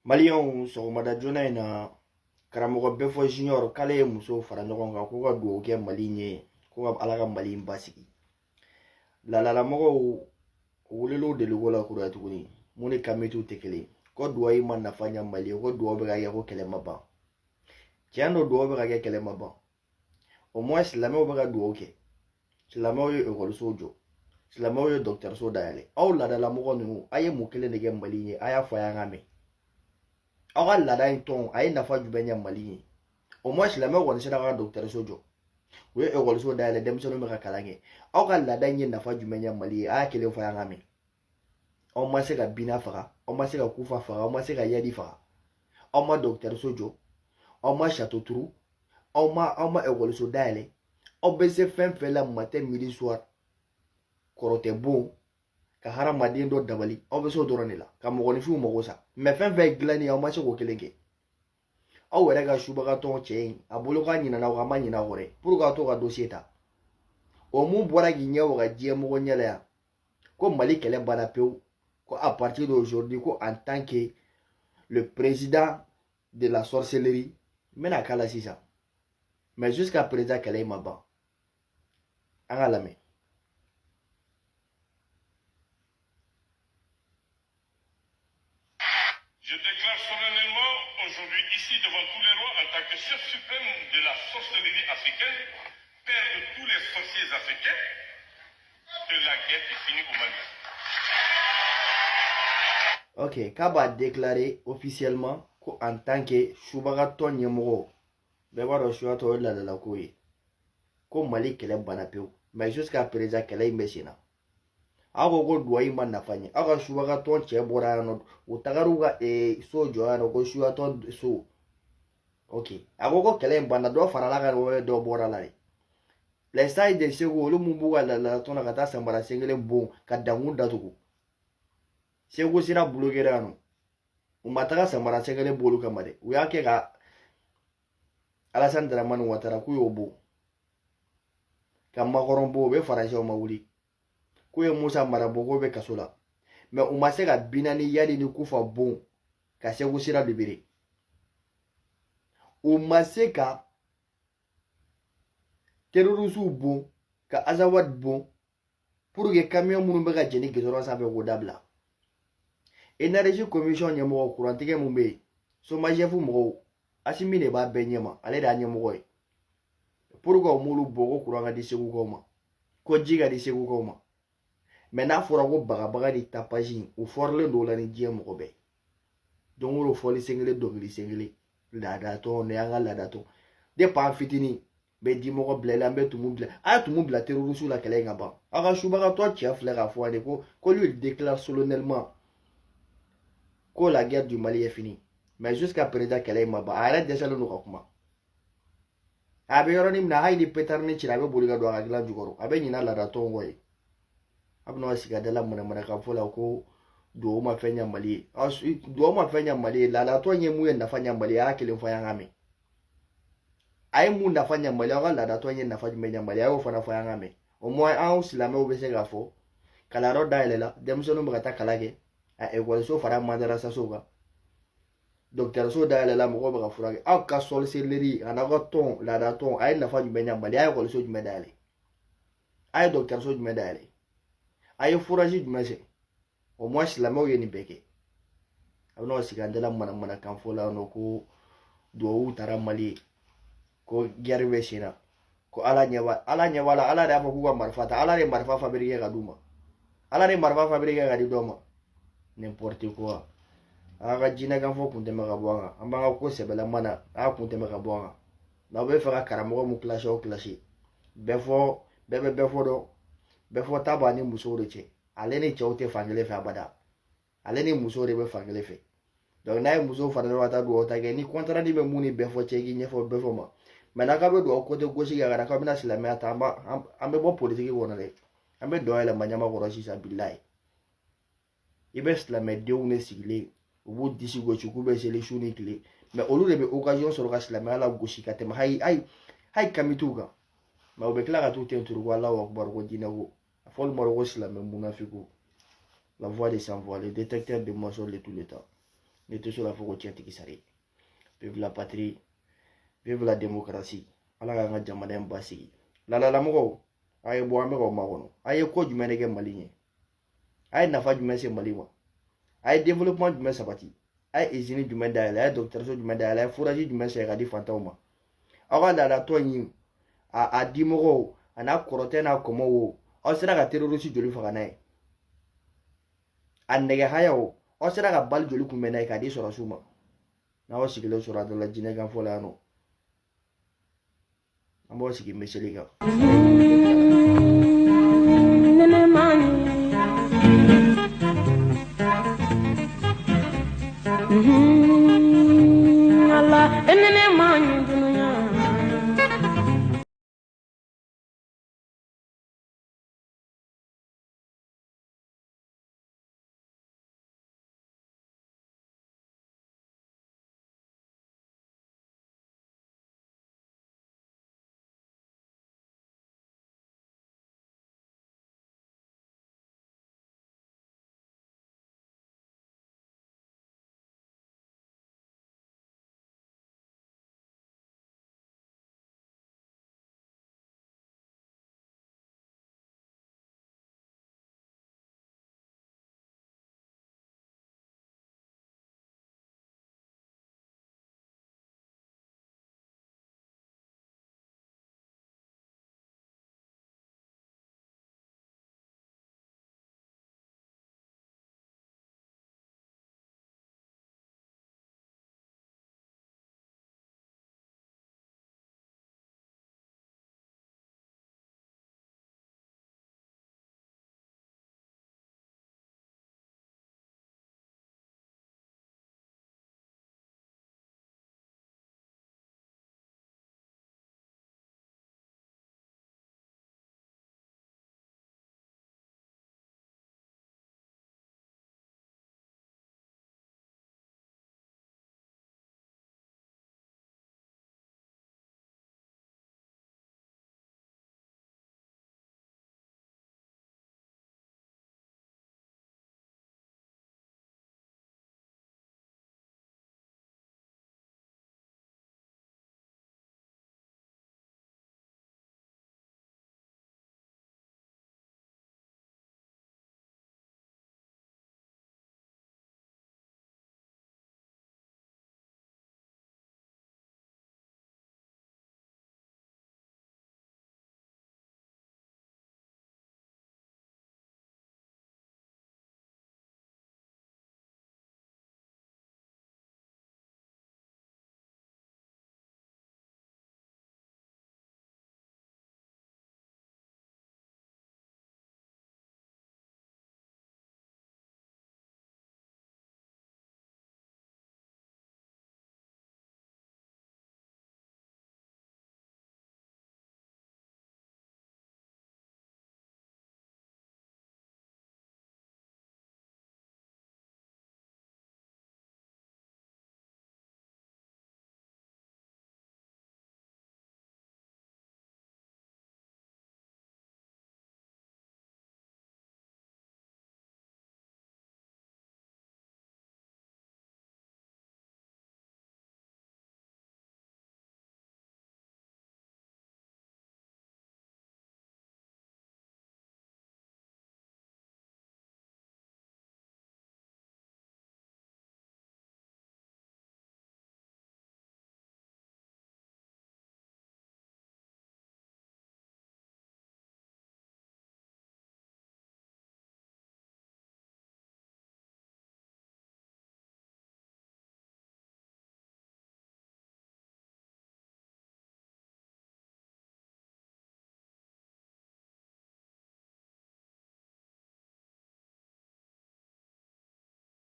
Maliyɛnw sɔgɔmada joona in na karamɔgɔ bɛɛ fɔ junior k'ale ye muso fara ɲɔgɔn kan k'u ka dugawu kɛ Mali ɲɛ ko ka Ala ka Mali in basigi. Lalalamɔgɔw weleliw deliko la kura tuguni mun ni kamitu tɛ kelen ko dugawu ma nafa ɲɛ Mali ye ko dugawu bɛ ka kɛ ko kɛlɛ ma ban. Tiɲɛ don dugawu bɛ ka kɛ kɛlɛ ma ban. Au moins silamɛw bɛ ka dugawu kɛ. Silamɛw ye ekɔlisow jɔ. Silamɛw ye dɔgɔtɔrɔso dayɛlɛ. Aw laadalamɔgɔ ninnu a ye mun kelen de kɛ Mali ɲɛ a y'a fɔ a y'an ka mɛn. Aw ka laada in tɔn a ye nafa jumɛn ɲɛ Mali ye. Au moins silamɛw kɔni sera ka dɔgɔtɔrɔso jɔ. U ye ekɔliso dayɛlɛ denmisɛnninw bɛ ka kalan kɛ. Aw ka laada in ye nafa jumɛn ɲɛ Mali ye a y'a kelen fɔ a y'an ka mɛn. Aw ma se ka Bina faga, aw ma se ka Kufa faga, aw ma se ka Yadi faga. Aw ma dɔgɔtɔrɔso jɔ, aw ma château turu, aw ma ekɔliso dayɛlɛ. Aw bɛ se fɛn fɛn la matin midi soir. Kɔrɔ tɛ bon ka hadamaden dɔ dabali aw bɛ se o dɔrɔn de la ka mɔgɔninfinw mago sa mais fɛn fɛn dilanni aw ma se k'o kelen kɛ. Aw yɛrɛ ka subagatɔn cɛ in a bolo k'a ɲinana aw ma ɲina aw yɛrɛ pour que a to ka dossier ta. O mun bɔra k'i ɲɛ waga diɲɛmɔgɔ ɲɛ la yan ko Mali kɛlɛ banna pewu ko à partir d'aujourd'hui ko en tant que le président de la sorcellerie n bɛna k'a la sisan mais jusqu'à présent kɛlɛ in ma ban. An ka lamɛn. Je déclare solennellement aujourd'hui ici devant tous les rois en tant que chef suprême de la sorcellerie africaine, père de tous les sorciers africains, que la guerre est finie au Mali. Ok, k'a b'a déclaré officiellement en tant que subagatɔ ɲɛmɔgɔ bɛɛ b'a dɔn subagatɔ ye ladalako ye ko Mali kɛlɛ banna pewu mais jusqu'à présent kɛlɛ in bɛ sen na. Aw ko duwawu ma nafa ɲɛ aw ka subagatɔ cɛ bɔra yan nɔ u tagar'u ka so jɔ yan nɔ ko subagatɔ so. Ok a ko kɛlɛ in banna dɔ farala kan dɔ bɔra la de. Les sages de Segu olu mun b'u ka ladatɔn na ka taa samara sen kelen bon ka dankun datugu. Segu sira bloqué yan nɔ u ma taga samara sen kelen bon olu kama dɛ u y'a kɛ ka Alassane Dramane Ouattara k'u y'o bon ka Macron bon u bɛ Faransɛw ma wuli k'u ye Musa Mara bon k'o bɛ kaso la mais u ma se ka Bina ni Yadi ni Kufa bon ka Segu sira libéré. U ma se ka terrorisiw bon ka Azawad bon pour que camion minnu bɛ ka jɛni gidɔrɔn sanfɛ k'o dabila. Énergie commission ɲɛmɔgɔ kurantigɛ mun bɛ yen SOMAGEF mɔgɔw Asimi de b'a bɛɛ ɲɛma ale de y'a ɲɛmɔgɔ ye pour que u m'olu bɔ ko kuran ka di Segukaw ma ko ji ka di Segukaw ma mais n'a fɔra ko bagabaga ni tapage u fɔrilen don o la ni diɲɛ mɔgɔ bɛɛ donc o fɔli sen kelen dɔnkili sen kelen laadatɔ ne y'an ka laadatɔ depuis an fitinin bɛ dimɔgɔ bila i la an bɛ tumu bila a ye tumu bila terroriste la kɛlɛ in ka ban aw ka subagatɔ cɛ filɛ k'a fɔ de ko lui déclare solennellement ko la guerre du Mali est finie mais jusqu'à présent kɛlɛ in ma ban a yɛrɛ dɛsɛlen don ka kuma a bɛ yɔrɔnin min na hali ni pétard ni cira a bɛ boli ka don a ka dilan jukɔrɔ a bɛ ɲina laadatɔw kɔ ye a bɛ n'aw sigi a dala manakan fɔ la ko duwawu ma fɛn ɲɛ Mali ye duwawu ma fɛn ɲɛ Mali ye laadatɔ ye mun ye nafa ɲɛ Mali ye a y'a kelen fɔ y'an ka mɛn a ye mun nafa ɲɛ Mali ye aw ka laadatɔ ye nafa jumɛn ɲɛ Mali ye a y'o fana fɔ y'an ka mɛn au moins anw silamɛw bɛ se k'a fɔ kalanyɔrɔ dayɛlɛla denmisɛnninw bɛ ka taa kalan kɛ a ekɔliso fara mandarasasow kan dɔgɔtɔrɔso dayɛlɛla mɔgɔw bɛ ka furakɛ aw ka sorcellerie a n'aw ka tɔn laadatɔn a ye nafa jumɛn ɲɛ Mali ye a ye ekɔliso jumɛn dayɛlɛ a ye dɔgɔtɔrɔso jumɛn dayɛlɛ a ye fourage jumɛn sen au moins silamɛw ye nin bɛɛ kɛ a bɛ n'aw sigi an dala manakan fɔ la nɔ ko duwawu taara Mali ye ko guerre bɛ sen na ko Ala ɲɛ b'a la Ala de y'a fɔ k'u ka marifa ta Ala de ye marifa fabriqué ka d'u ma Ala de ye marifa fabriqué ka di dɔ ma n'importe quoi a ka jinɛkan fɔ kun tɛmɛ ka bɔ an kan an b'an ka ko sɛbɛlama na a y'a kun tɛmɛ ka bɔ an kan n'aw bɛ fɛ ka karamɔgɔ mun classé o classé bɛɛ bɛ bɛɛ fɔ dɔn bɛɛ fɔ ta b'a ni musow de cɛ ale ni cɛw tɛ fankelen fɛ abada ale ni musow de bɛ fankelen fɛ donc n'a ye musow fara ɲɔgɔn kan taa duwawu ta kɛ ni contrat bɛ mun ni bɛɛ fɔ cɛ k'i ɲɛfɔ bɛɛ fɔ ma mais n'a k'a bɛ duwawu côté gauche kɛ ka na k'aw bɛna silamɛya ta an bɛ bɔ politique kɔnɔ dɛ an bɛ dɔn yɛlɛma ɲama kɔrɔ sisan bilaye i bɛ silamɛdenw de sigilen u b'u disi gosi k'u bɛ seli su ni tile mais olu de bɛ occasion sɔrɔ ka silamɛya la gosi ka tɛmɛ hayi kamitiw kan mais u bɛ tila ka t'u ten turu ko Alahu akubar ko diinɛ ko a fɔli ma ko silamɛ munafiku la voix des sans voix le détecteur de mensonges de tous les temps ne tɛ sɔrɔ a fɔ ko tiɲɛtigi sari vive la patrie vive la démocratie ala k'an ka jamana in basigi lalalamɔgɔw a ye bɔ an bɛ k'aw makɔnɔ a ye ko jumɛn de kɛ mali ɲɛ a ye nafa jumɛn se mali ma a ye développement jumɛn sabati a ye usine jumɛn dayɛlɛ a ye dɔgɔtɔrɔso jumɛn dayɛlɛ a ye foraji jumɛn sɛgɛ ka di fantanw ma aw ka laadatɔ in a dimɔgɔw a n'a kɔrɔtɛ n'a kɔmɔw o aw sera ka terroriste joli faga n'a ye a nɛgɛ hayaw aw sera ka bali joli kunbɛn n'a ye k'a di sɔrɔsiw ma n'aw sigilen sɔrɔ a dɔ la jinɛ kan fɔ la yan nɔ an b'aw sigi miseli kan Allah,